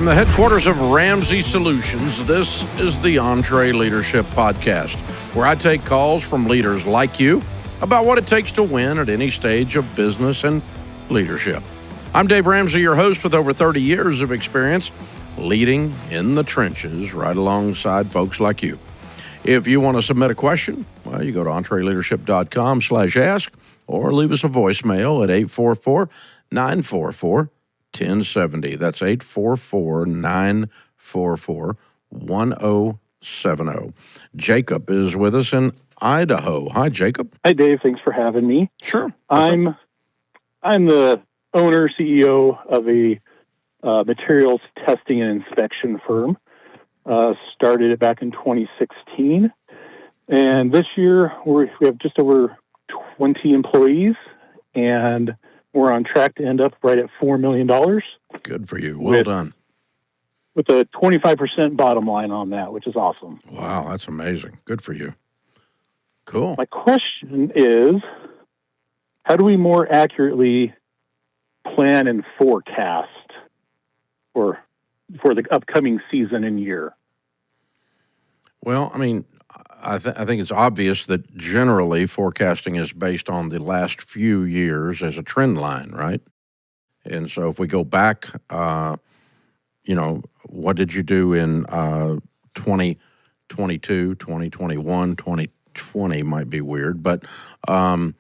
From the headquarters of Ramsey Solutions, this is the EntreLeadership podcast, where I take calls from leaders like you about what it takes to win at any stage of business and leadership. I'm Dave Ramsey, your host with over 30 years of experience leading in the trenches right alongside folks like you. If you want to submit a question, well, you go to EntreLeadership.com/ask or leave us a voicemail at 844-944-1070. That's 844-944-1070. Jacob is with us in Idaho. Hi, Jacob. Hi, Dave. Thanks for having me. Sure. I'm the owner, CEO of a materials testing and inspection firm. Started it back in 2016. And this year, we have just over 20 employees, and we're on track to end up right at $4 million. Good for you. Well done. With a 25% bottom line on that, which is awesome. Wow, that's amazing. Good for you. Cool. My question is, how do we more accurately plan and forecast for the upcoming season and year? Well, I mean, I think it's obvious that generally forecasting is based on the last few years as a trend line, right? And so if we go back, what did you do in 2022, 2021, 2020 might be weird, but what's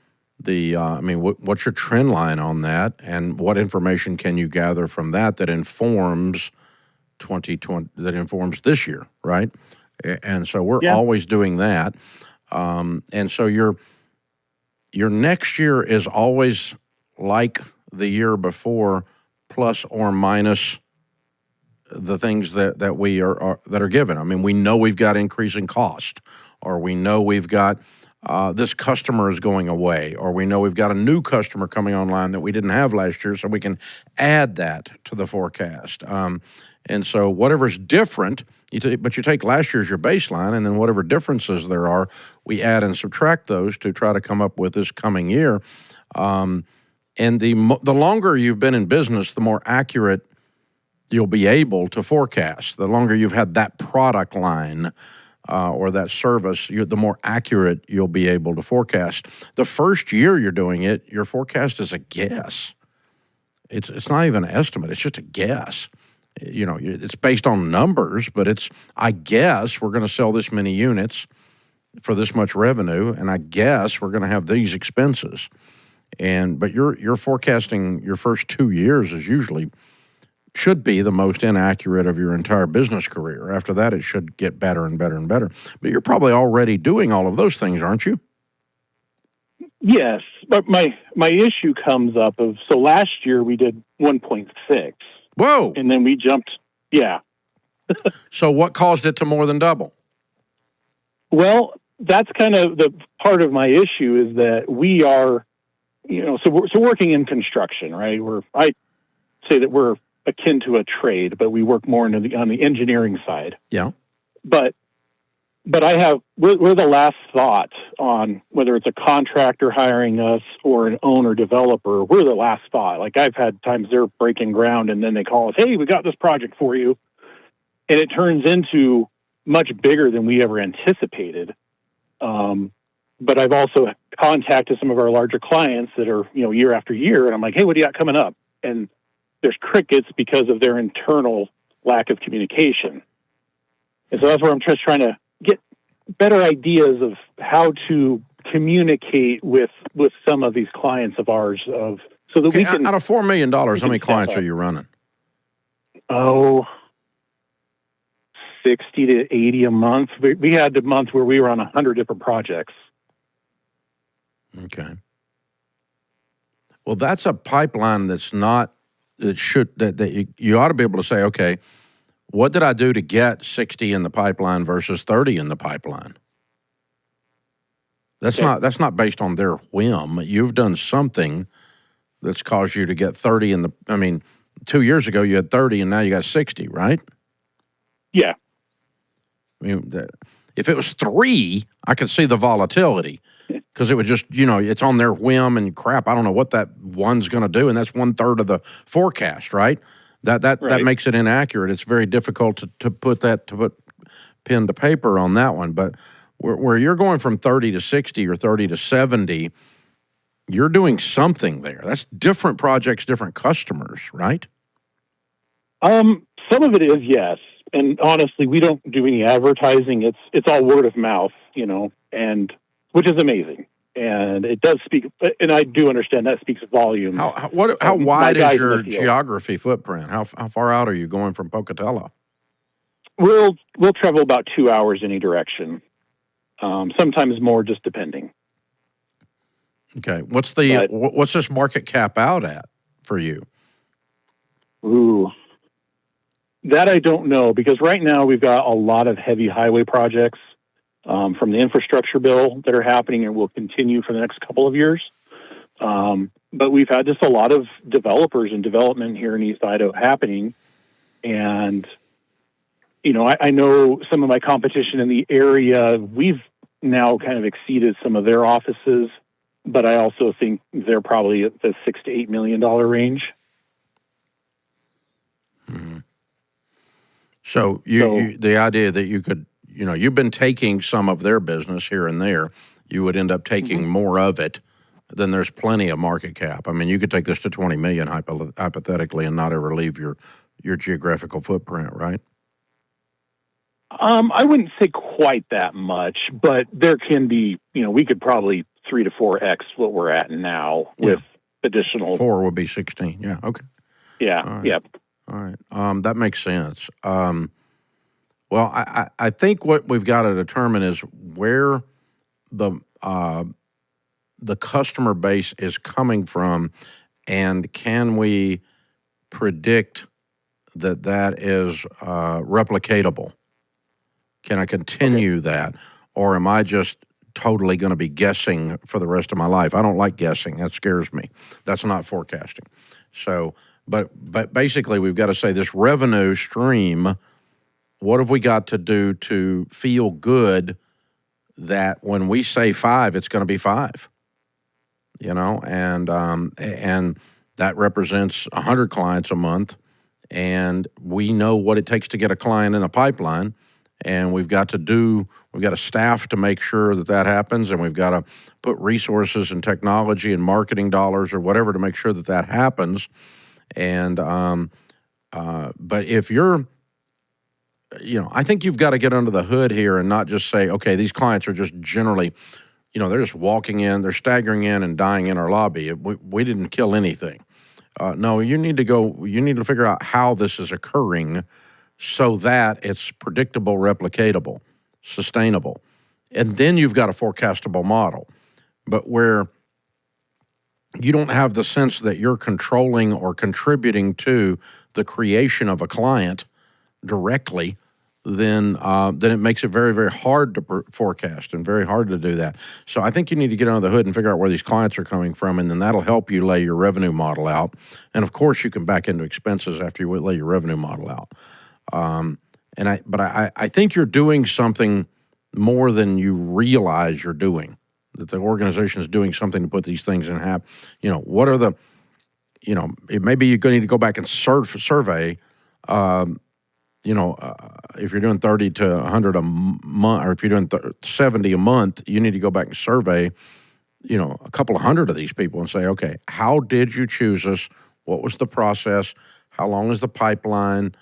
your trend line on that, and what information can you gather from that informs 2020, that informs this year, right? And so we're always doing that. And so your next year is always like the year before, plus or minus the things that we are that are given. I mean, we know we've got increasing cost, or we know we've got this customer is going away, or we know we've got a new customer coming online that we didn't have last year, so we can add that to the forecast. And so whatever's different, but you take last year's your baseline, and then whatever differences there are, we add and subtract those to try to come up with this coming year. And the longer you've been in business, the more accurate you'll be able to forecast. The longer you've had that product line or that service, the more accurate you'll be able to forecast. The first year you're doing it, your forecast is a guess. It's not even an estimate. It's just a guess. It's based on numbers, but I guess we're going to sell this many units for this much revenue, and I guess we're going to have these expenses. But you're forecasting your first 2 years should be the most inaccurate of your entire business career. After that, it should get better and better and better. But you're probably already doing all of those things, aren't you? Yes, but my issue comes up so last year we did 1.6. Whoa! And then we jumped, So what caused it to more than double? Well, that's kind of the part of my issue is that we are, so working in construction, right? I say that we're akin to a trade, but we work more on the engineering side. Yeah. But we're the last thought on whether it's a contractor hiring us or an owner developer. We're the last thought. Like I've had times they're breaking ground and then they call us, "Hey, we got this project for you," and it turns into much bigger than we ever anticipated. But I've also contacted some of our larger clients that are year after year, and I'm like, "Hey, what do you got coming up?" And there's crickets because of their internal lack of communication. And so that's where I'm just trying to get better ideas of how to communicate with some of these clients of ours so that we can... Out of $4 million, how many clients are you running? 60 to 80 a month. We had the month where we were on 100 different projects. Okay. Well, that's a pipeline that you ought to be able to say, okay, what did I do to get 60 in the pipeline versus 30 in the pipeline? That's not based on their whim. You've done something that's caused you to get 30 2 years ago you had 30 and now you got 60, right? Yeah. I mean, if it was 3, I could see the volatility. because it would just, you know, it's on their whim and crap. I don't know what that one's going to do, and that's 1/3 of the forecast, right? That makes it inaccurate. It's very difficult to put pen to paper on that one. But where you're going from 30 to 60 or 30 to 70, you're doing something there. That's different projects, different customers, right? Some of it is, yes. And honestly, we don't do any advertising. It's all word of mouth, and which is amazing. And it does speak, and I do understand that speaks volume. How wide is your geography footprint? How far out are you going from Pocatello? We'll travel about 2 hours any direction. Sometimes more, just depending. Okay. What's this market cap out at for you? Ooh. That I don't know, because right now we've got a lot of heavy highway projects from the infrastructure bill that are happening and will continue for the next couple of years. But we've had just a lot of developers and development here in East Idaho happening. And, I know some of my competition in the area, we've now kind of exceeded some of their offices, but I also think they're probably at the $6 to $8 million range. Mm-hmm. So the idea that you could, you've been taking some of their business here and there, you would end up taking more of it, then there's plenty of market cap. I mean, you could take this to 20 million hypothetically and not ever leave your geographical footprint, right? I wouldn't say quite that much, but there can be, we could probably 3 to 4x what we're at now with additional. 4 would be 16. Yeah. Okay. Yeah. Right. Yep. All right. That makes sense. Well, I think what we've got to determine is where the customer base is coming from, and can we predict that is replicatable? Can I continue that, or am I just totally going to be guessing for the rest of my life? I don't like guessing. That scares me. That's not forecasting. So. But basically, we've got to say this revenue stream, what have we got to do to feel good that when we say 5, it's going to be 5, and that represents 100 clients a month, and we know what it takes to get a client in the pipeline, and we've got a staff to make sure that happens, and we've got to put resources and technology and marketing dollars or whatever to make sure that happens. And, but if you're, I think you've got to get under the hood here and not just say, okay, these clients are just generally, they're just walking in, they're staggering in and dying in our lobby. We didn't kill anything. No, you need to figure out how this is occurring so that it's predictable, replicatable, sustainable. And then you've got a forecastable model. But where you don't have the sense that you're controlling or contributing to the creation of a client directly, then it makes it very, very hard to forecast and very hard to do that. So I think you need to get under the hood and figure out where these clients are coming from, and then that'll help you lay your revenue model out. And of course, you can back into expenses after you lay your revenue model out. But I think you're doing something more than you realize you're doing. That the organization is doing something to put these things in what are the, maybe you're going to need to go back and survey, if you're doing 30 to 100 a month, or if you're doing 70 a month, you need to go back and survey, a couple of hundred of these people and say, okay, how did you choose us? What was the process? How long is the pipeline?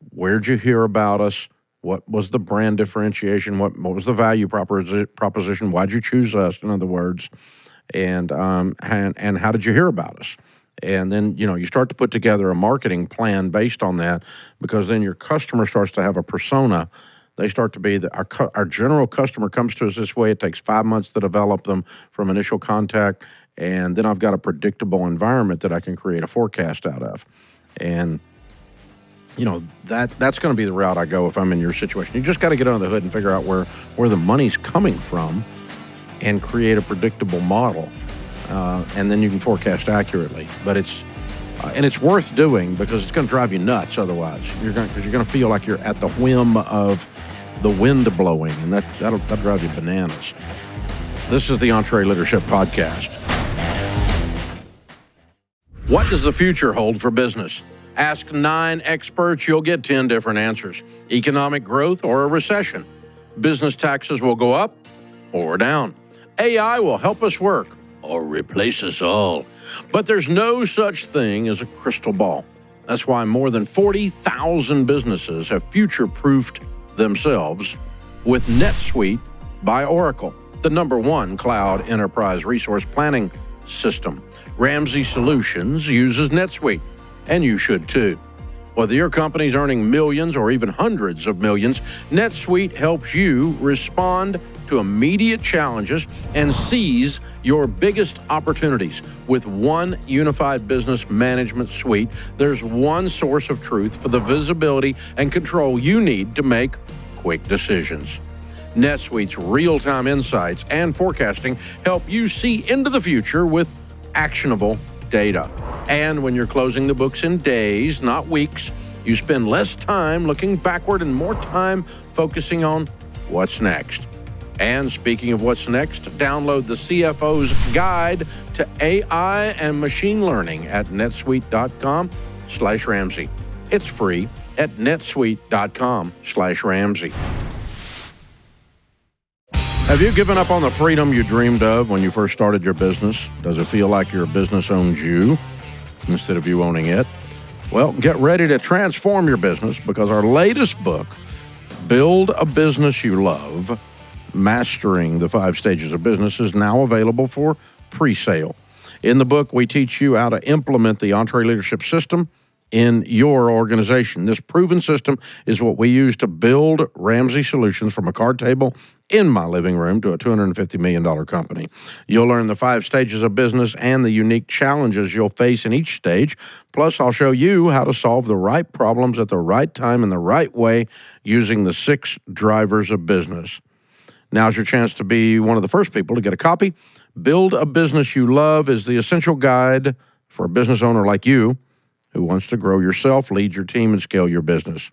Where'd you hear about us? What was the brand differentiation? What was the value proposition? Why'd you choose us, in other words? And how did you hear about us? And then, you start to put together a marketing plan based on that, because then your customer starts to have a persona. They start to be our general customer comes to us this way. It takes 5 months to develop them from initial contact. And then I've got a predictable environment that I can create a forecast out of. And that's going to be the route I go if I'm in your situation. You just got to get under the hood and figure out where the money's coming from and create a predictable model. And then you can forecast accurately. But it's worth doing, because it's going to drive you nuts otherwise. Because you're going to feel like you're at the whim of the wind blowing, and that'll drive you bananas. This is the EntreLeadership Podcast. What does the future hold for business? Ask 9 experts, you'll get 10 different answers. Economic growth or a recession. Business taxes will go up or down. AI will help us work or replace us all. But there's no such thing as a crystal ball. That's why more than 40,000 businesses have future-proofed themselves with NetSuite by Oracle, the #1 cloud enterprise resource planning system. Ramsey Solutions uses NetSuite, and you should too. Whether your company's earning millions or even hundreds of millions, NetSuite helps you respond to immediate challenges and seize your biggest opportunities. With one unified business management suite, there's one source of truth for the visibility and control you need to make quick decisions. NetSuite's real-time insights and forecasting help you see into the future with actionable data. And when you're closing the books in days, not weeks, you spend less time looking backward and more time focusing on what's next. And speaking of what's next, download the CFO's Guide to AI and Machine Learning at netsuite.com/Ramsey. It's free at netsuite.com/Ramsey. Have you given up on the freedom you dreamed of when you first started your business? Does it feel like your business owns you instead of you owning it? Well, get ready to transform your business because our latest book, Build a Business You Love, Mastering the 5 Stages of Business, is now available for pre-sale. In the book, we teach you how to implement the EntreLeadership system in your organization. This proven system is what we use to build Ramsey Solutions from a card table in my living room to a $250 million company. You'll learn the 5 stages of business and the unique challenges you'll face in each stage. Plus, I'll show you how to solve the right problems at the right time in the right way using the 6 drivers of business. Now's your chance to be one of the first people to get a copy. Build a Business You Love is the essential guide for a business owner like you who wants to grow yourself, lead your team, and scale your business.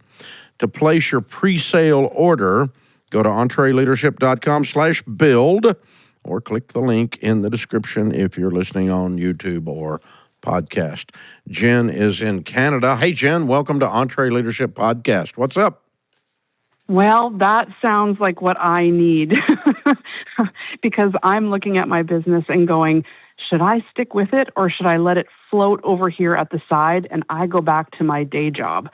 To place your pre-sale order, go to EntreLeadership.com/build or click the link in the description if you're listening on YouTube or podcast. Jen is in Canada. Hey, Jen, welcome to EntreLeadership Podcast. What's up? Well, that sounds like what I need because I'm looking at my business and going, should I stick with it or should I let it float over here at the side and I go back to my day job?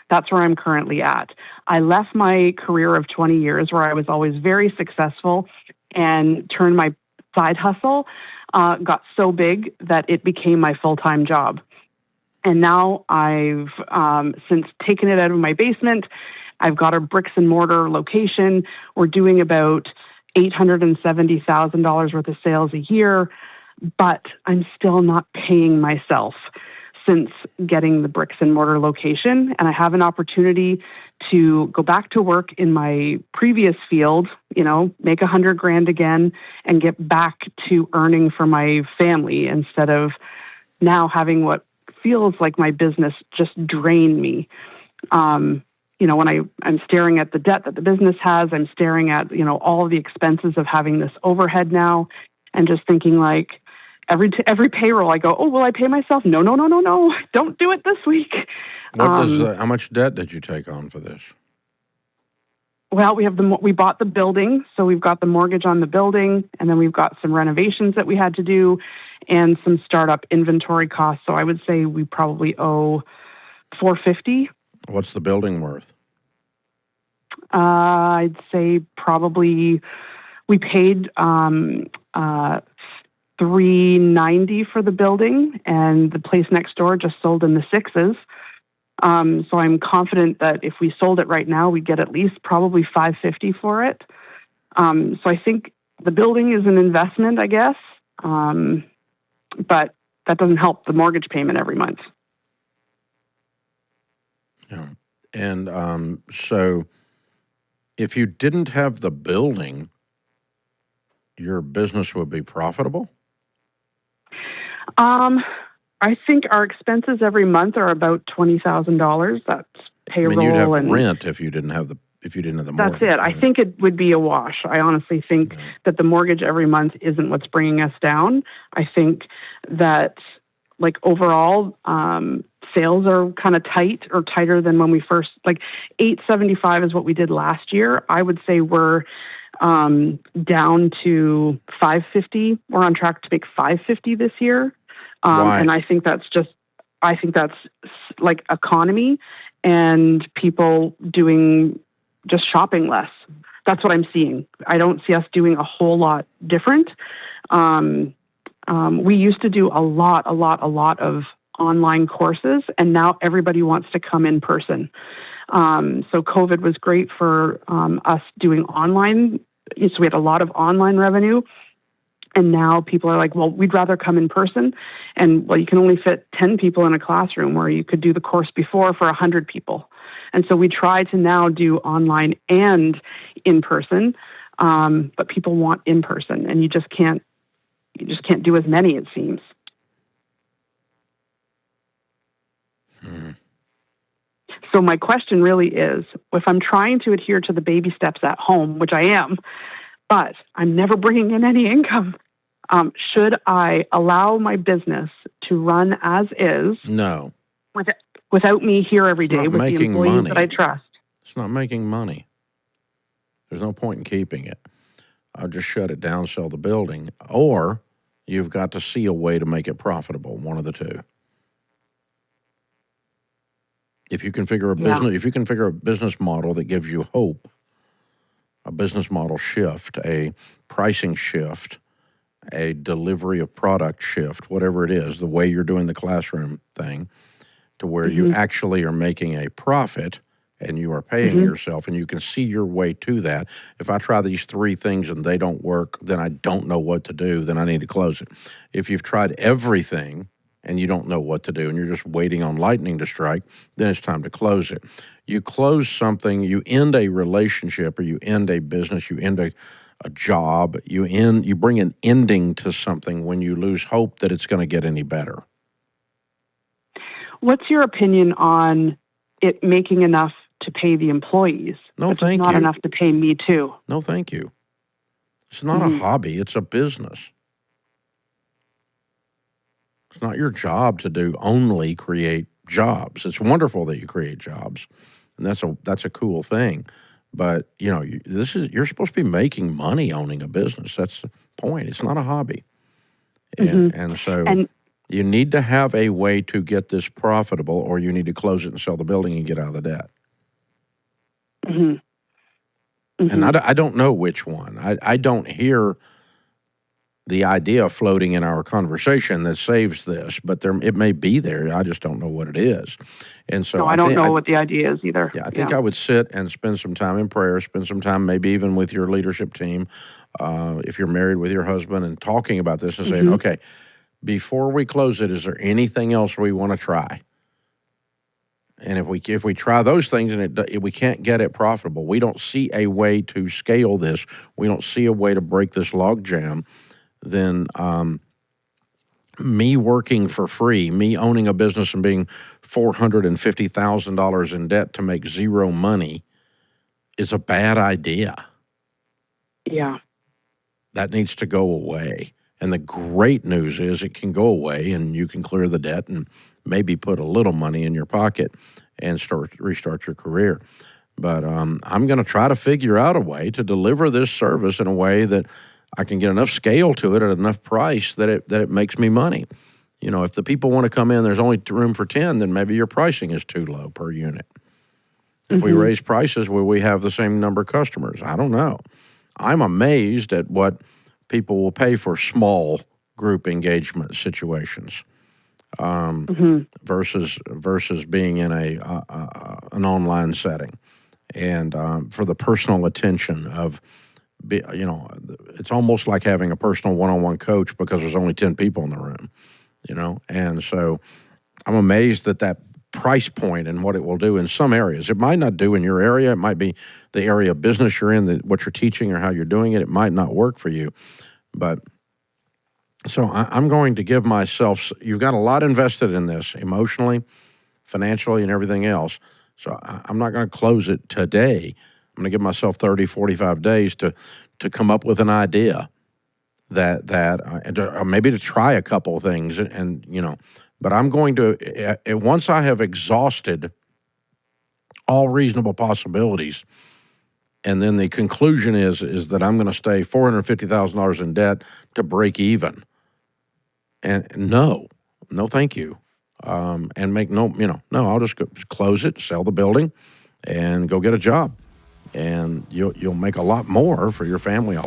That's where I'm currently at. I left my career of 20 years where I was always very successful and turned my side hustle, got so big that it became my full-time job. And now I've since taken it out of my basement. I've got a bricks and mortar location. We're doing about $870,000 worth of sales a year, but I'm still not paying myself since getting the bricks and mortar location. And I have an opportunity to go back to work in my previous field, make $100,000 again and get back to earning for my family instead of now having what feels like my business just drain me. When I'm staring at the debt that the business has, I'm staring at, all of the expenses of having this overhead now and just thinking like every payroll I go, oh, will I pay myself? No. Don't do it this week. How much debt did you take on for this? Well, we bought the building, so we've got the mortgage on the building, and then we've got some renovations that we had to do and some startup inventory costs. So I would say we probably owe $450,000. What's the building worth? I'd say probably we paid $390,000 for the building, and the place next door just sold in the 6s. So I'm confident that if we sold it right now, we'd get at least probably $550,000 for it. So I think the building is an investment, I guess, but that doesn't help the mortgage payment every month. Yeah. And so if you didn't have the building, your business would be profitable? I think our expenses every month are about $20,000. That's payroll. I mean, you'd have rent if you didn't have the mortgage. That's it. I think it would be a wash. I honestly think that the mortgage every month isn't what's bringing us down. I think that like overall, sales are kind of tight or tighter than when we first, like 875 is what we did last year. I would say we're down to 550. We're on track to make 550 this year. And I think that's like economy and people doing just shopping less. That's what I'm seeing. I don't see us doing a whole lot different. We used to do a lot of online courses, and now everybody wants to come in person. So COVID was great for us doing online. So we had a lot of online revenue. And now people are like, well, we'd rather come in person. And well, you can only fit 10 people in a classroom where you could do the course before for 100 people. And so we try to now do online and in person, but people want in person, and you just can't do as many, it seems. So my question really is, if I'm trying to adhere to the baby steps at home, which I am, but I'm never bringing in any income, should I allow my business to run as is? No. Without me here every day with the employees that I trust? It's not making money. There's no point in keeping it. I'll just shut it down, sell the building. Or you've got to see a way to make it profitable, one of the two. If you can figure a business model that gives you hope, a business model shift, a pricing shift, a delivery of product shift, whatever it is, the way you're doing the classroom thing, to where you actually are making a profit and you are paying yourself, and you can see your way to that. If I try these three things and they don't work, then I don't know what to do, then I need to close it. If you've tried everything and you don't know what to do and you're just waiting on lightning to strike, then it's time to close it. You close something, you end a relationship, or you end a business, you end a job, you bring an ending to something when you lose hope that it's going to get any better. What's your opinion on it making enough to pay the employees? No, thank you. Not enough to pay me too. No, thank you. It's not a hobby, it's a business. It's not your job to only create jobs. It's wonderful that you create jobs, and that's a cool thing. But you're supposed to be making money owning a business. That's the point. It's not a hobby, and so you need to have a way to get this profitable, or you need to close it and sell the building and get out of the debt. And I don't know which one. I don't hear the idea floating in our conversation that saves this, but it may be there. I just don't know what it is. And so I don't know what the idea is either. Yeah, I think I would sit and spend some time in prayer, spend some time maybe even with your leadership team, if you're married, with your husband, and talking about this and saying, okay, before we close it, is there anything else we want to try? And if we try those things and we can't get it profitable, we don't see a way to scale this, we don't see a way to break this log jam, then me working for free, me owning a business and being $450,000 in debt to make zero money is a bad idea. Yeah. That needs to go away. And the great news is it can go away and you can clear the debt and maybe put a little money in your pocket and restart your career. But I'm going to try to figure out a way to deliver this service in a way that I can get enough scale to it at enough price that it makes me money. If the people want to come in, there's only room for 10, then maybe your pricing is too low per unit. If we raise prices, will we have the same number of customers? I don't know. I'm amazed at what people will pay for small group engagement situations versus being in an online setting, and for the personal attention of. It's almost like having a personal one-on-one coach because there's only 10 people in the room, and so I'm amazed at that price point and what it will do in some areas. It might not do in your area. It might be the area of business you're in, what you're teaching or how you're doing it. It might not work for you, but so I'm going to give myself, you've got a lot invested in this emotionally, financially, and everything else. So I'm not going to close it today. I'm going to give myself 30, 45 days to come up with an idea or maybe to try a couple of things and But I'm going to, once I have exhausted all reasonable possibilities, and then the conclusion is that I'm going to stay $450,000 in debt to break even. And no, thank you. And make no, I'll just close it, sell the building, and go get a job. And you'll make a lot more for your family, in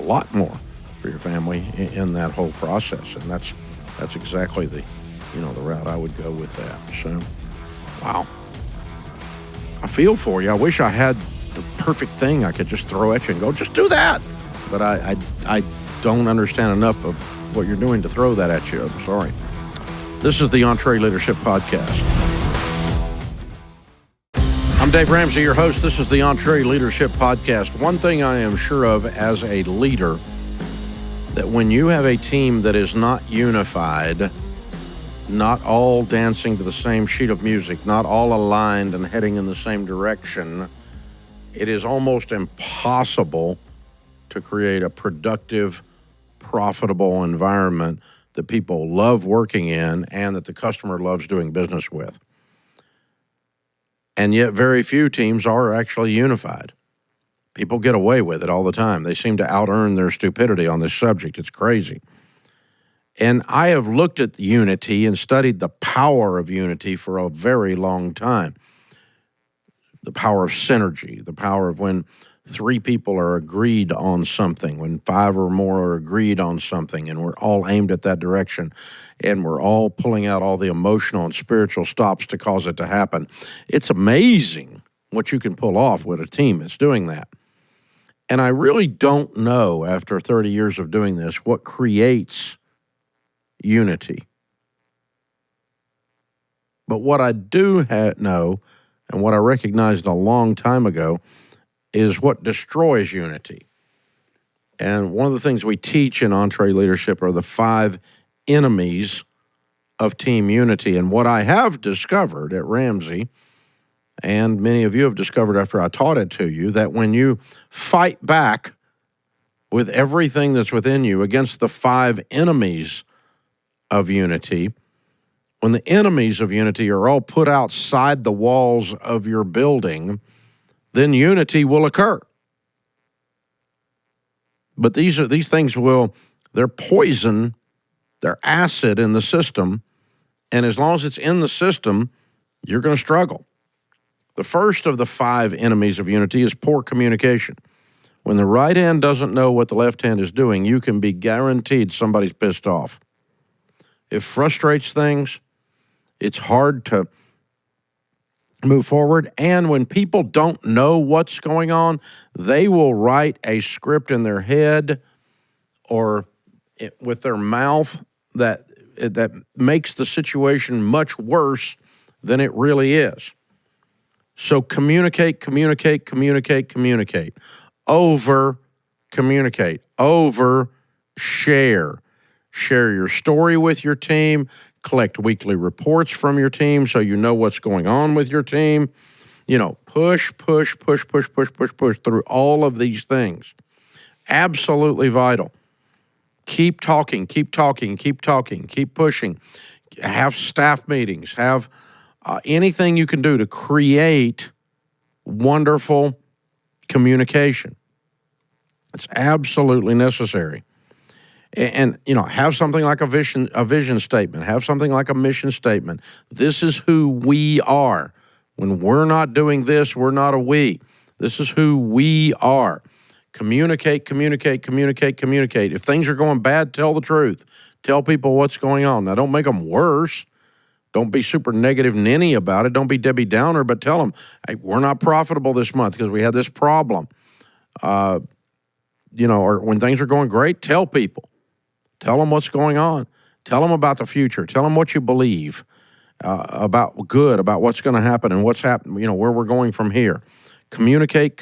that whole process. And that's exactly the route I would go with that. So, wow. I feel for you. I wish I had the perfect thing I could just throw at you and go, just do that. But I don't understand enough of what you're doing to throw that at you. I'm sorry. This is the EntreLeadership Podcast. I'm Dave Ramsey, your host. This is the EntreLeadership Podcast. One thing I am sure of as a leader, that when you have a team that is not unified, not all dancing to the same sheet of music, not all aligned and heading in the same direction, it is almost impossible to create a productive, profitable environment that people love working in and that the customer loves doing business with. And yet very few teams are actually unified. People get away with it all the time. They seem to out-earn their stupidity on this subject. It's crazy. And I have looked at unity and studied the power of unity for a very long time. The power of synergy, the power of when three people are agreed on something, when five or more are agreed on something, and we're all aimed at that direction, and we're all pulling out all the emotional and spiritual stops to cause it to happen. It's amazing what you can pull off with a team that's doing that. And I really don't know, after 30 years of doing this, what creates unity. But what I do know, and what I recognized a long time ago, is what destroys unity. And one of the things we teach in EntreLeadership are the 5 enemies of team unity. And what I have discovered at Ramsey, and many of you have discovered after I taught it to you, that when you fight back with everything that's within you against the 5 enemies of unity, when the enemies of unity are all put outside the walls of your building, then unity will occur. But these things they're poison, they're acid in the system, and as long as it's in the system, you're going to struggle. The first of the 5 enemies of unity is poor communication. When the right hand doesn't know what the left hand is doing, you can be guaranteed somebody's pissed off. It frustrates things. It's hard to move forward. And when people don't know what's going on, they will write a script in their head or with their mouth that makes the situation much worse than it really is. So communicate. Over communicate. Over share. Share your story with your team. Collect weekly reports from your team so you know what's going on with your team. Push through all of these things. Absolutely vital. Keep talking, keep pushing. Have staff meetings. Have anything you can do to create wonderful communication. It's absolutely necessary. And have something like a vision statement. Have something like a mission statement. This is who we are. When we're not doing this, we're not a we. This is who we are. Communicate. If things are going bad, tell the truth. Tell people what's going on. Now, don't make them worse. Don't be super negative ninny about it. Don't be Debbie Downer, but tell them, hey, we're not profitable this month because we had this problem. Or when things are going great, tell people. Tell them what's going on. Tell them about the future. Tell them what you believe about what's going to happen and what's happening, where we're going from here. Communicate.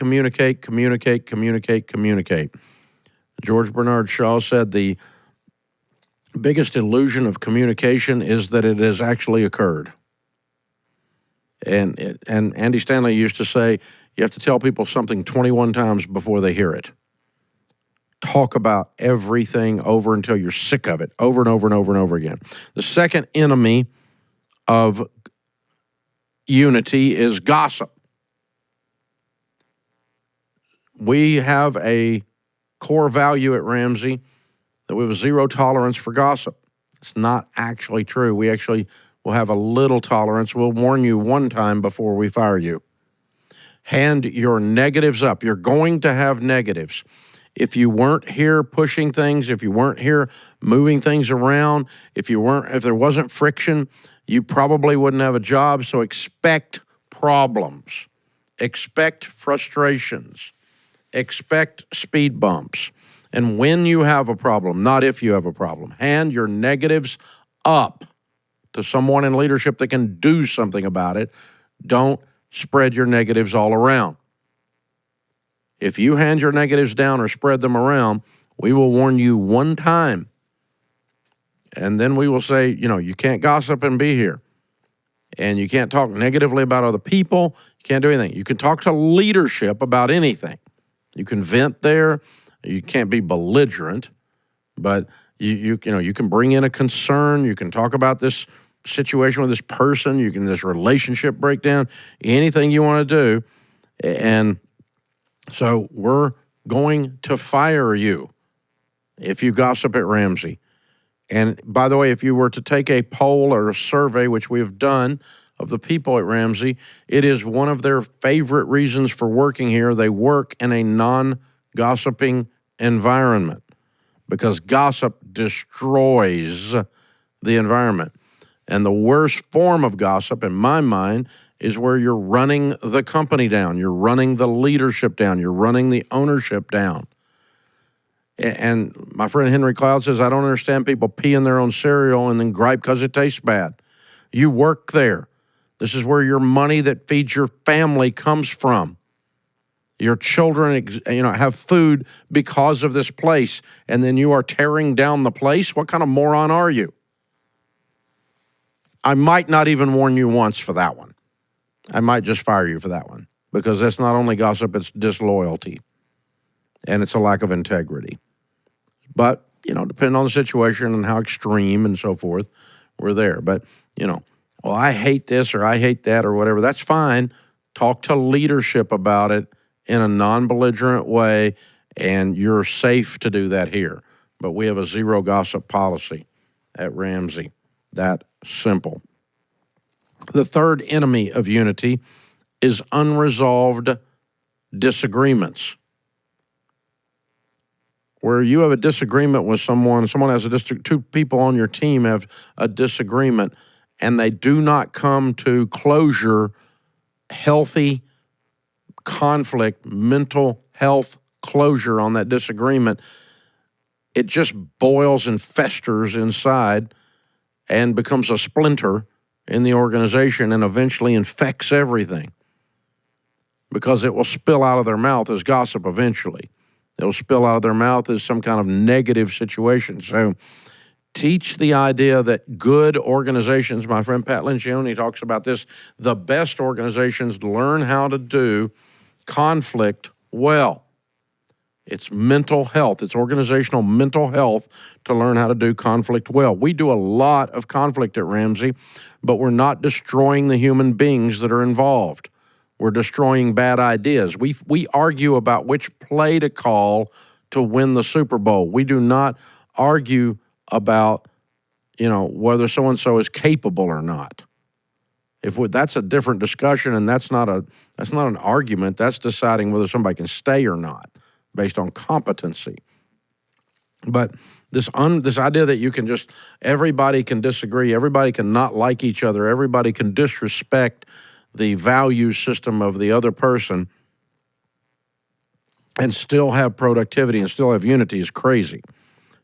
George Bernard Shaw said the biggest illusion of communication is that it has actually occurred. And Andy Stanley used to say, you have to tell people something 21 times before they hear it. Talk about everything over until you're sick of it, over and over again. The second enemy of unity is gossip. We have a core value at Ramsey that we have zero tolerance for gossip. It's not actually true. We actually will have a little tolerance. We'll warn you one time before we fire you. Hand your negatives up. You're going to have negatives. If you weren't here pushing things, if you weren't here moving things around, if there wasn't friction, you probably wouldn't have a job. So expect problems, expect frustrations, expect speed bumps. And when you have a problem, not if you have a problem, hand your negatives up to someone in leadership that can do something about it. Don't spread your negatives all around. If you hand your negatives down or spread them around, we will warn you one time. And then we will say, you can't gossip and be here. And you can't talk negatively about other people. You can't do anything. You can talk to leadership about anything. You can vent there. You can't be belligerent, but you can bring in a concern. You can talk about this situation with this person. You can this relationship breakdown, anything you want to do. And so we're going to fire you if you gossip at Ramsey. And by the way, if you were to take a poll or a survey, which we have done, of the people at Ramsey, it is one of their favorite reasons for working here. They work in a non-gossiping environment because gossip destroys the environment. And the worst form of gossip, in my mind, is where you're running the company down, you're running the leadership down, you're running the ownership down. And my friend Henry Cloud says, I don't understand people pee in their own cereal and then gripe because it tastes bad. You work there. This is where your money that feeds your family comes from. Your children, have food because of this place, and then you are tearing down the place? What kind of moron are you? I might not even warn you once for that one. I might just fire you for that one because that's not only gossip, it's disloyalty, and it's a lack of integrity. But, depending on the situation and how extreme and so forth, we're there. But, well, I hate this or I hate that or whatever. That's fine. Talk to leadership about it in a non-belligerent way, and you're safe to do that here. But we have a zero gossip policy at Ramsey. That simple. The third enemy of unity is unresolved disagreements. Where you have a disagreement with someone has two people on your team have a disagreement, and they do not come to closure, healthy conflict, mental health closure on that disagreement, it just boils and festers inside and becomes a splinter in the organization and eventually infects everything because it will spill out of their mouth as gossip eventually. It'll spill out of their mouth as some kind of negative situation. So teach the idea that good organizations, my friend Pat Lencioni talks about this, the best organizations learn how to do conflict well. It's mental health. It's organizational mental health to learn how to do conflict well. We do a lot of conflict at Ramsey, but we're not destroying the human beings that are involved. We're destroying bad ideas. We argue about which play to call to win the Super Bowl. We do not argue about, whether so-and-so is capable or not. That's a different discussion, and that's not an argument. That's deciding whether somebody can stay or not based on competency. But this idea that everybody can disagree, everybody can not like each other, everybody can disrespect the value system of the other person and still have productivity and still have unity is crazy.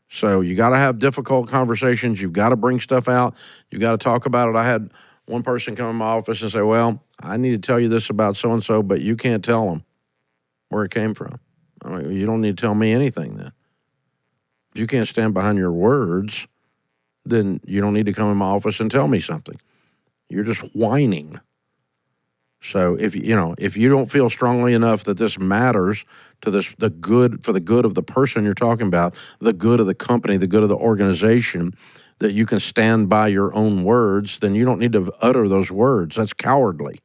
So you got to have difficult conversations. You've got to bring stuff out. You got to talk about it. I had one person come in my office and say, well, I need to tell you this about so-and-so, but you can't tell them where it came from. You don't need to tell me anything then. If you can't stand behind your words, then you don't need to come in my office and tell me something. You're just whining. So if you don't feel strongly enough that this matters to the good of the person you're talking about, the good of the company, the good of the organization, that you can stand by your own words, then you don't need to utter those words. That's cowardly.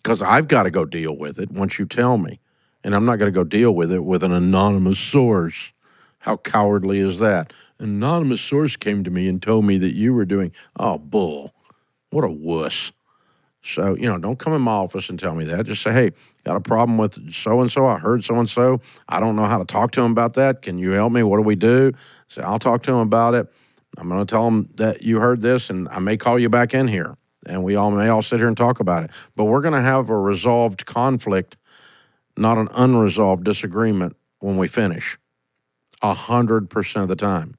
Because I've got to go deal with it once you tell me. And I'm not going to go deal with it with an anonymous source. How cowardly is that? An anonymous source came to me and told me that you were doing, oh, bull. What a wuss. So, don't come in my office and tell me that. Just say, hey, got a problem with so-and-so. I heard so-and-so. I don't know how to talk to him about that. Can you help me? What do we do? Say, I'll talk to him about it. I'm going to tell him that you heard this, and I may call you back in here. And we may all sit here and talk about it. But we're going to have a resolved conflict, not an unresolved disagreement when we finish, 100% of the time.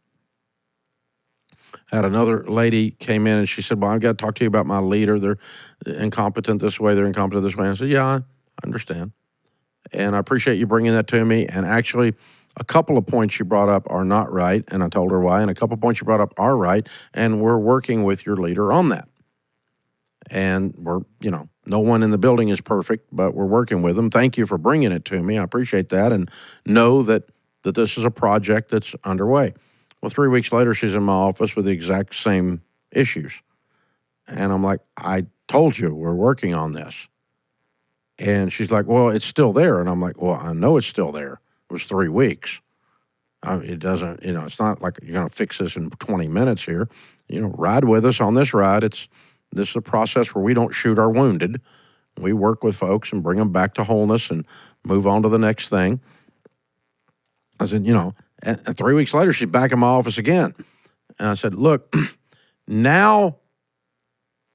Had another lady came in and she said, well, I've got to talk to you about my leader. They're incompetent this way. They're incompetent this way. And I said, yeah, I understand. And I appreciate you bringing that to me. And actually, a couple of points you brought up are not right. And I told her why. And a couple of points you brought up are right. And we're working with your leader on that. And we're, no one in the building is perfect, but we're working with them. Thank you for bringing it to me. I appreciate that. And know that this is a project that's underway. Well, 3 weeks later, she's in my office with the exact same issues. And I'm like, I told you we're working on this. And she's like, well, it's still there. And I'm like, well, I know it's still there. It was 3 weeks. It doesn't, it's not like you're going to fix this in 20 minutes here. Ride with us on this ride. This is a process where we don't shoot our wounded. We work with folks and bring them back to wholeness and move on to the next thing. I said, and 3 weeks later, she's back in my office again. And I said, look, now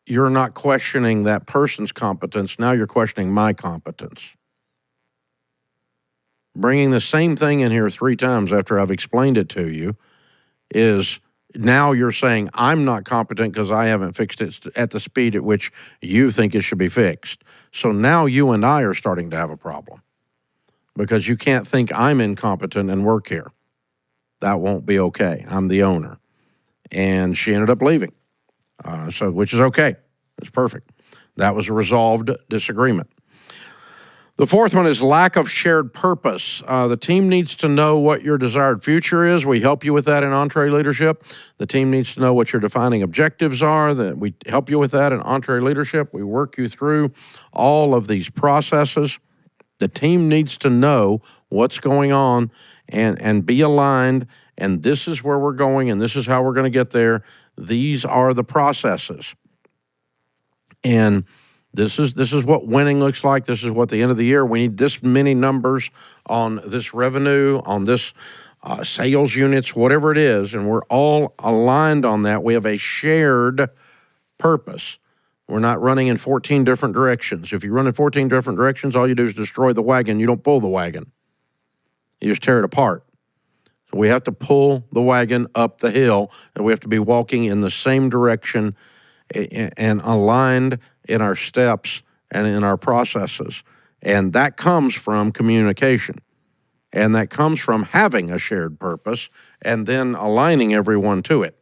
you're not questioning that person's competence. Now you're questioning my competence. Bringing the same thing in here 3 times after I've explained it to you is now you're saying I'm not competent because I haven't fixed it at the speed at which you think it should be fixed. So now you and I are starting to have a problem because you can't think I'm incompetent and work here. That won't be okay. I'm the owner. And she ended up leaving, which is okay. It's perfect. That was a resolved disagreement. The fourth one is lack of shared purpose. The team needs to know what your desired future is. We help you with that in EntreLeadership. The team needs to know what your defining objectives are. That we help you with that in EntreLeadership. We work you through all of these processes. The team needs to know what's going on and be aligned, and this is where we're going, and this is how we're going to get there. These are the processes. And this is what winning looks like. This is what the end of the year, we need this many numbers on this revenue, on this sales units, whatever it is, and we're all aligned on that. We have a shared purpose. We're not running in 14 different directions. If you run in 14 different directions, all you do is destroy the wagon. You don't pull the wagon. You just tear it apart. So we have to pull the wagon up the hill, and we have to be walking in the same direction and aligned in our steps and in our processes. And that comes from communication. And that comes from having a shared purpose and then aligning everyone to it.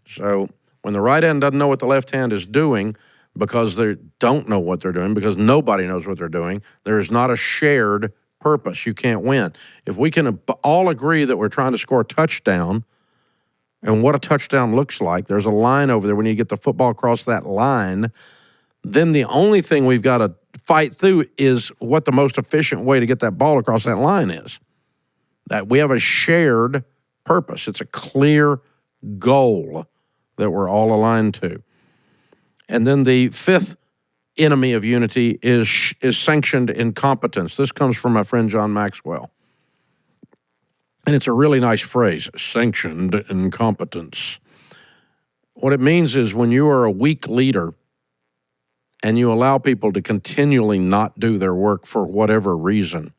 So when the right hand doesn't know what the left hand is doing because they don't know what they're doing, because nobody knows what they're doing, there is not a shared purpose. You can't win. If we can all agree that we're trying to score a touchdown and what a touchdown looks like, there's a line over there. We need to get the football across that line. Then the only thing we've got to fight through is what the most efficient way to get that ball across that line is. That we have a shared purpose. It's a clear goal that we're all aligned to. And then the fifth enemy of unity is sanctioned incompetence. This comes from my friend John Maxwell. And it's a really nice phrase, sanctioned incompetence. What it means is when you are a weak leader and you allow people to continually not do their work for whatever reason,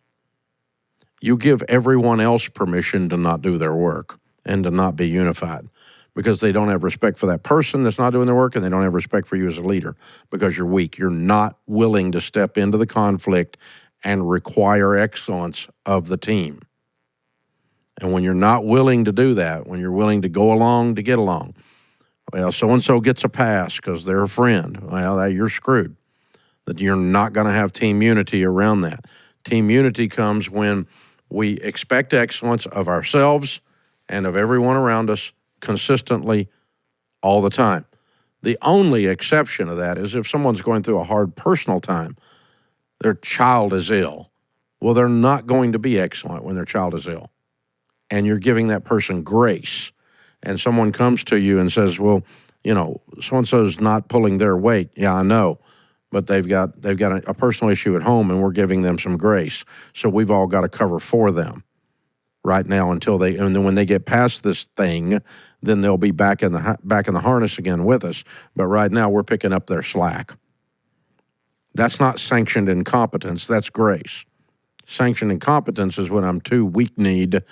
you give everyone else permission to not do their work and to not be unified because they don't have respect for that person that's not doing their work, and they don't have respect for you as a leader because you're weak. You're not willing to step into the conflict and require excellence of the team. And when you're not willing to do that, when you're willing to go along to get along, well, so-and-so gets a pass because they're a friend. Well, you're screwed. That you're not going to have team unity around that. Team unity comes when we expect excellence of ourselves and of everyone around us consistently all the time. The only exception to that is if someone's going through a hard personal time, their child is ill. Well, they're not going to be excellent when their child is ill. And you're giving that person grace. And someone comes to you and says, well, so-and-so's not pulling their weight. Yeah, I know. But they've got a personal issue at home, and we're giving them some grace. So we've all got to cover for them right now and then when they get past this thing, then they'll be back in the harness again with us. But right now we're picking up their slack. That's not sanctioned incompetence. That's grace. Sanctioned incompetence is when I'm too weak-kneed,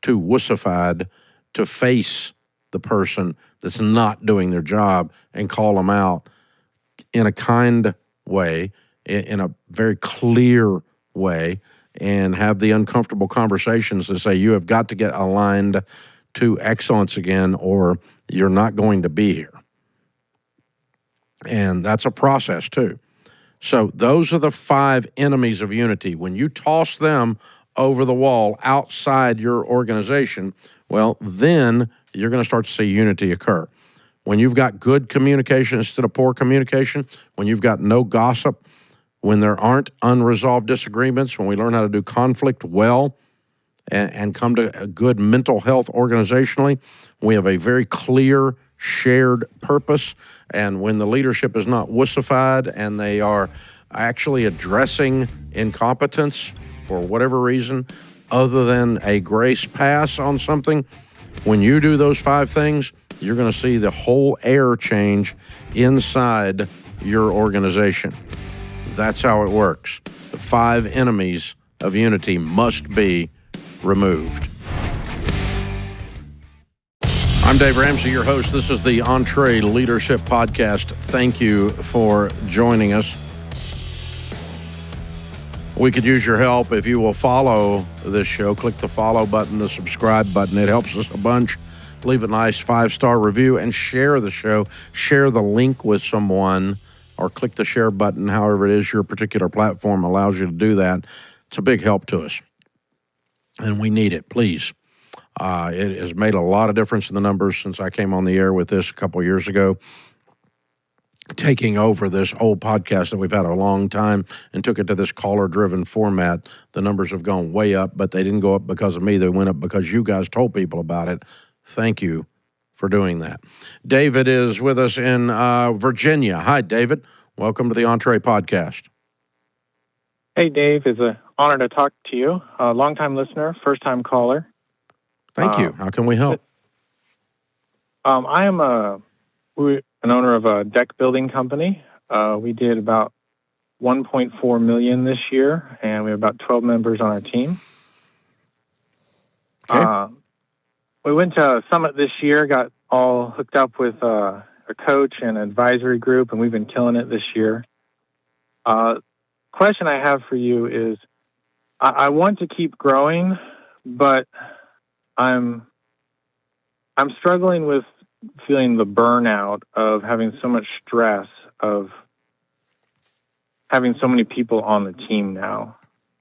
too wussified to face the person that's not doing their job and call them out in a kind way, in a very clear way, and have the uncomfortable conversations to say, you have got to get aligned to excellence again, or you're not going to be here. And that's a process too. So those are the 5 enemies of unity. When you toss them over the wall outside your organization, well, then you're going to start to see unity occur. When you've got good communication instead of poor communication, when you've got no gossip, when there aren't unresolved disagreements, when we learn how to do conflict well and come to a good mental health organizationally, we have a very clear shared purpose, and when the leadership is not wussified and they are actually addressing incompetence for whatever reason other than a grace pass on something, when you do those 5 things, you're going to see the whole air change inside your organization. That's how it works. The 5 enemies of unity must be removed. I'm Dave Ramsey, your host. This is the EntreLeadership podcast. Thank you for joining us. We could use your help if you will follow this show. Click the follow button, the subscribe button. It helps us a bunch. Leave a nice 5-star review and share the show. Share the link with someone or click the share button, however it is your particular platform allows you to do that. It's a big help to us, and we need it, please. It has made a lot of difference in the numbers since I came on the air with this a couple years ago, taking over this old podcast that we've had a long time and took it to this caller-driven format. The numbers have gone way up, but they didn't go up because of me. They went up because you guys told people about it. Thank you for doing that. David is with us in Virginia. Hi, David. Welcome to the Entre Podcast. Hey, Dave. It's an honor to talk to you. A longtime listener, first-time caller. Thank you. How can we help? I am an owner of a deck building company. We did about $1.4 million this year, and we have about 12 members on our team. Okay. We went to a summit this year, got all hooked up with a coach and advisory group, and we've been killing it this year. Question I have for you is, I want to keep growing, but I'm struggling with feeling the burnout of having so much stress, of having so many people on the team now.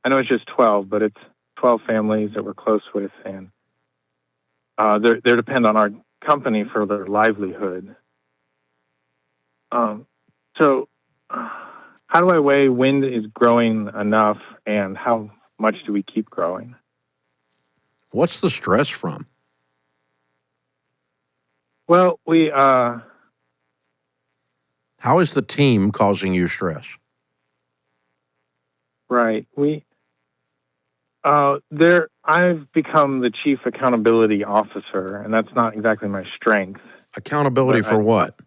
I know it's just 12, but it's 12 families that we're close with, and they depend on our company for their livelihood. So how do I weigh when is growing enough and how much do we keep growing? What's the stress from? Well, we... How is the team causing you stress? Right. I've become the chief accountability officer, and that's not exactly my strength. Accountability for what?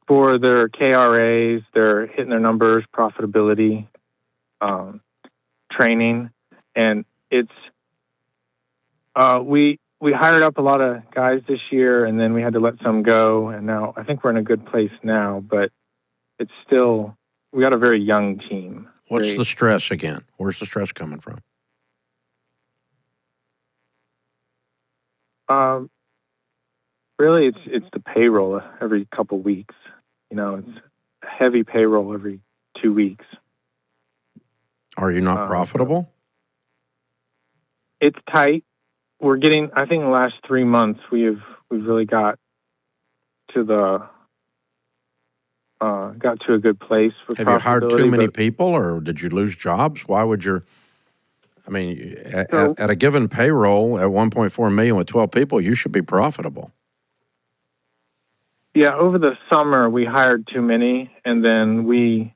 For their KRAs, they're hitting their numbers, profitability, training, and it's we hired up a lot of guys this year, and then we had to let some go, and now I think we're in a good place now, but it's still, we got a very young team. What's the stress again? Where's the stress coming from? Really, it's the payroll every couple weeks. You know, it's heavy payroll every 2 weeks. Are you not profitable? It's tight. we're getting, I think in the last 3 months, we've really got to a good place with Have you hired too profitability, many but- people, or did you lose jobs? Why would at So- a given payroll at 1.4 million with 12 people, you should be profitable. Yeah, over the summer we hired too many, and then we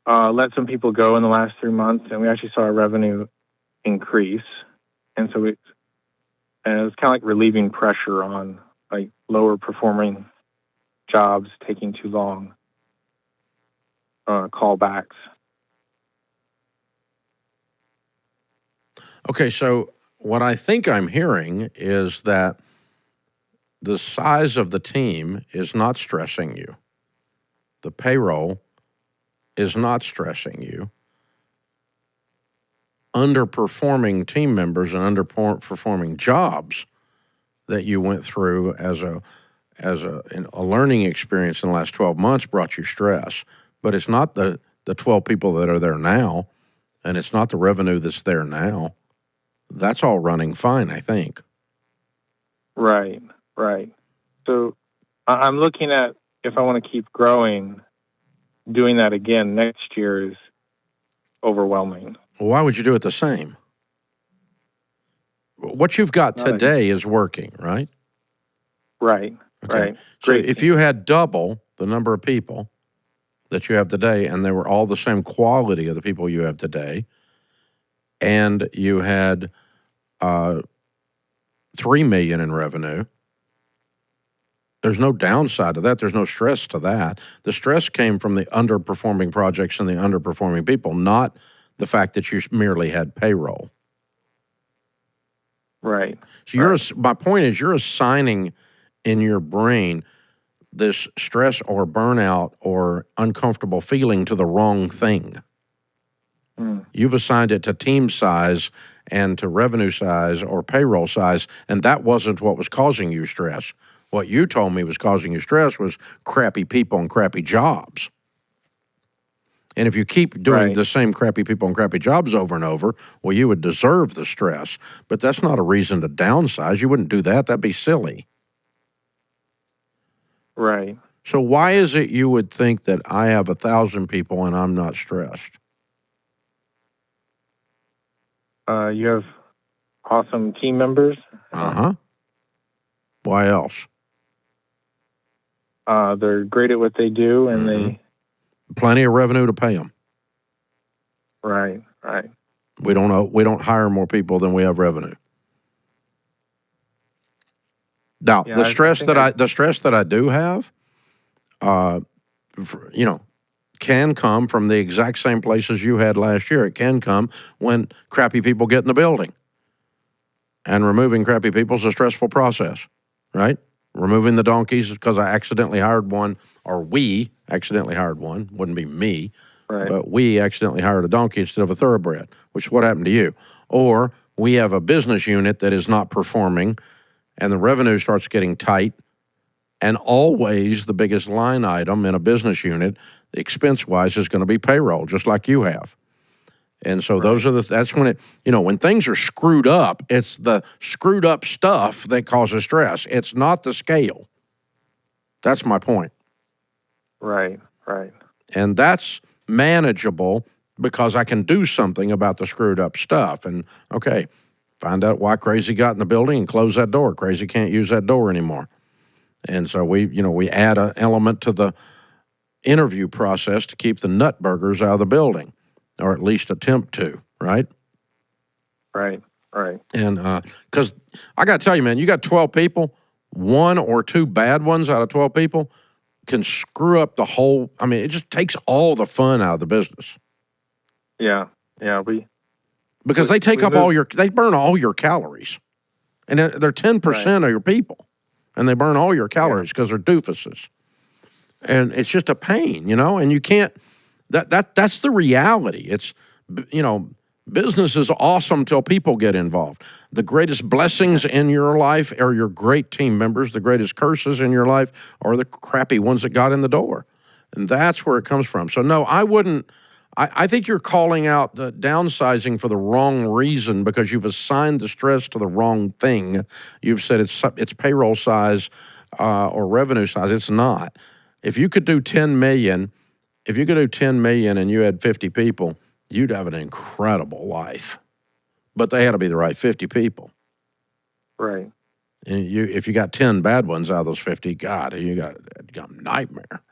let some people go in the last 3 months, and we actually saw our revenue increase, and so it was kind of like relieving pressure on like lower performing jobs taking too long, callbacks. Okay, so what I think I'm hearing is that the size of the team is not stressing you. The payroll is not stressing you. Underperforming team members and underperforming jobs that you went through as a learning experience in the last 12 months brought you stress. But it's not the 12 people that are there now, and it's not the revenue that's there now. That's all running fine, I think. Right. So I'm looking at, if I want to keep growing, doing that again next year is overwhelming. Well, why would you do it the same? What you've got today is working, right? Right. Okay. Right. So Great. if you had double the number of people that you have today, and they were all the same quality of the people you have today, and you had 3 million in revenue, there's no downside to that. There's no stress to that. The stress came from the underperforming projects and the underperforming people, not the fact that you merely had payroll. Right. So my point is, you're assigning in your brain this stress or burnout or uncomfortable feeling to the wrong thing. You've assigned it to team size and to revenue size or payroll size, and that wasn't what was causing you stress. What you told me was causing you stress was crappy people and crappy jobs. And if you keep doing the same crappy people and crappy jobs over and over, well, you would deserve the stress. But that's not a reason to downsize. You wouldn't do that. That'd be silly. Right. So why is it you would think that I have 1,000 people and I'm not stressed? You have awesome team members. Uh-huh. Why else? They're great at what they do, and they... Plenty of revenue to pay them. Right. We don't hire more people than we have revenue. Now, the stress that I do have, can come from the exact same places you had last year. It can come when crappy people get in the building. And removing crappy people is a stressful process, right? Removing the donkeys because I accidentally hired one, or we accidentally hired one, wouldn't be me, but we accidentally hired a donkey instead of a thoroughbred, which is what happened to you. Or we have a business unit that is not performing and the revenue starts getting tight, and always the biggest line item in a business unit, expense-wise, is going to be payroll, just like you have. And so that's when when things are screwed up, it's the screwed up stuff that causes stress. It's not the scale. That's my point. Right. And that's manageable because I can do something about the screwed up stuff. And find out why Crazy got in the building and close that door. Crazy can't use that door anymore. And so we add an element to the interview process to keep the nut burgers out of the building, or at least attempt to, right? Right. And because I got to tell you, man, you got 12 people, 1 or 2 bad ones out of 12 people can screw up the whole. I mean, it just takes all the fun out of the business. Yeah. Because they take up they burn all your calories. And they're 10% of your people. And they burn all your calories because they're doofuses. And it's just a pain, and you can't, that's the reality. It's, business is awesome till people get involved. The greatest blessings in your life are your great team members. The greatest curses in your life are the crappy ones that got in the door. And that's where it comes from. So no, I wouldn't I think you're calling out the downsizing for the wrong reason because you've assigned the stress to the wrong thing. You've said it's payroll size or revenue size. It's not. If you could do 10 million, and you had 50 people, you'd have an incredible life. But they had to be the right 50 people. Right. And if you got 10 bad ones out of those 50, God, you got a nightmare.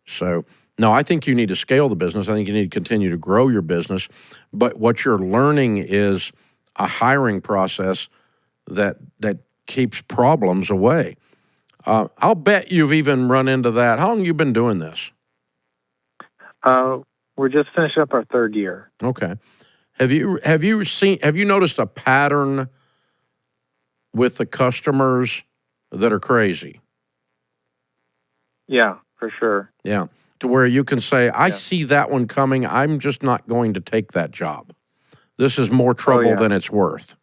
So, no, I think you need to scale the business. I think you need to continue to grow your business. But what you're learning is a hiring process that keeps problems away. I'll bet you've even run into that. How long have you been doing this? We're just finishing up our third year. Okay. Have you noticed a pattern with the customers that are crazy? Yeah, for sure. Yeah. To where you can say, I see that one coming. I'm just not going to take that job. This is more trouble than it's worth.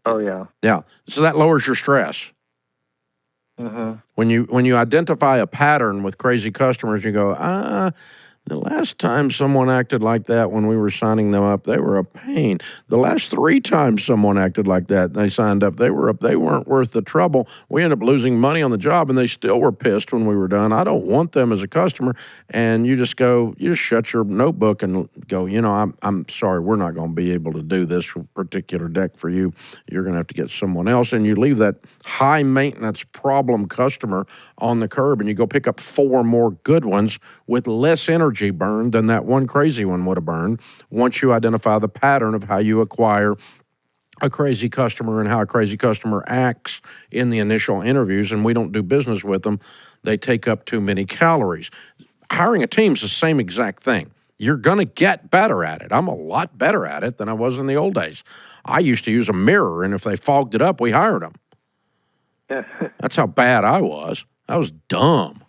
Oh, yeah. Yeah. So that lowers your stress. Mm-hmm. When you identify a pattern with crazy customers, you go, the last time someone acted like that when we were signing them up, they were a pain. The last 3 times someone acted like that and they signed up, they weren't worth the trouble. We ended up losing money on the job and they still were pissed when we were done. I don't want them as a customer. And you just shut your notebook and go, I'm sorry, we're not going to be able to do this particular deck for you. You're going to have to get someone else. And you leave that high maintenance problem customer on the curb and you go pick up 4 more good ones with less energy burned than that one crazy one would have burned once you identify the pattern of how you acquire a crazy customer and how a crazy customer acts in the initial interviews, and we don't do business with them. They take up too many calories. Hiring a team is the same exact thing. You're going to get better at it. I'm a lot better at it than I was in the old days. I used to use a mirror, and if they fogged it up, we hired them. That's how bad I was. I was dumb.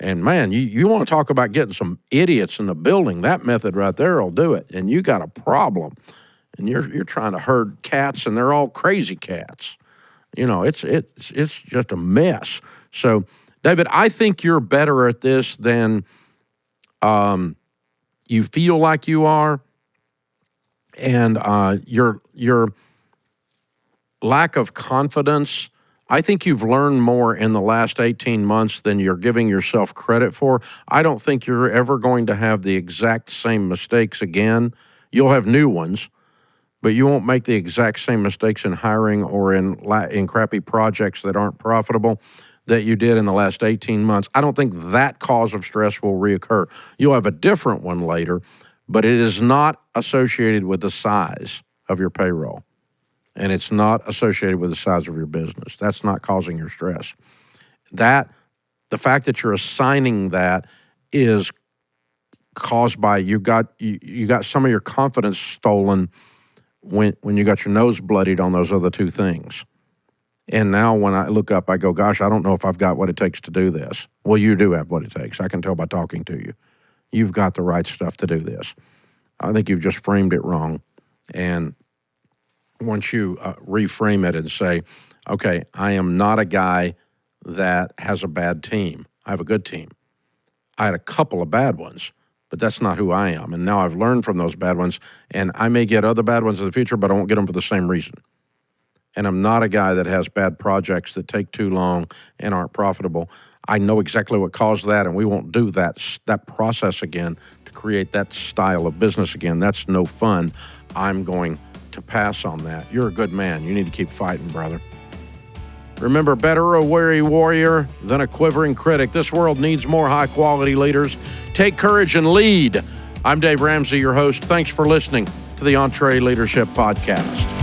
And, man, you want to talk about getting some idiots in the building, that method right there will do it. And you got a problem. And you're trying to herd cats, and they're all crazy cats. It's just a mess. So, David, I think you're better at this than you feel like you are. And your lack of confidence, I think you've learned more in the last 18 months than you're giving yourself credit for. I don't think you're ever going to have the exact same mistakes again. You'll have new ones, but you won't make the exact same mistakes in hiring or in crappy projects that aren't profitable that you did in the last 18 months. I don't think that cause of stress will reoccur. You'll have a different one later, but it is not associated with the size of your payroll. And it's not associated with the size of your business. That's not causing your stress. The fact that you're assigning that is caused by you got some of your confidence stolen when you got your nose bloodied on those other 2 things. And now when I look up, I go, gosh, I don't know if I've got what it takes to do this. Well, you do have what it takes. I can tell by talking to you. You've got the right stuff to do this. I think you've just framed it wrong. And once you reframe it and say, okay, I am not a guy that has a bad team. I have a good team. I had a couple of bad ones, but that's not who I am. And now I've learned from those bad ones, and I may get other bad ones in the future, but I won't get them for the same reason. And I'm not a guy that has bad projects that take too long and aren't profitable. I know exactly what caused that, and we won't do that process again to create that style of business again. That's no fun. I'm going to pass on that. You're a good man. You need to keep fighting, brother. Remember, better a weary warrior than a quivering critic. This world needs more high-quality leaders. Take courage and lead. I'm Dave Ramsey, your host. Thanks for listening to the EntreLeadership Podcast.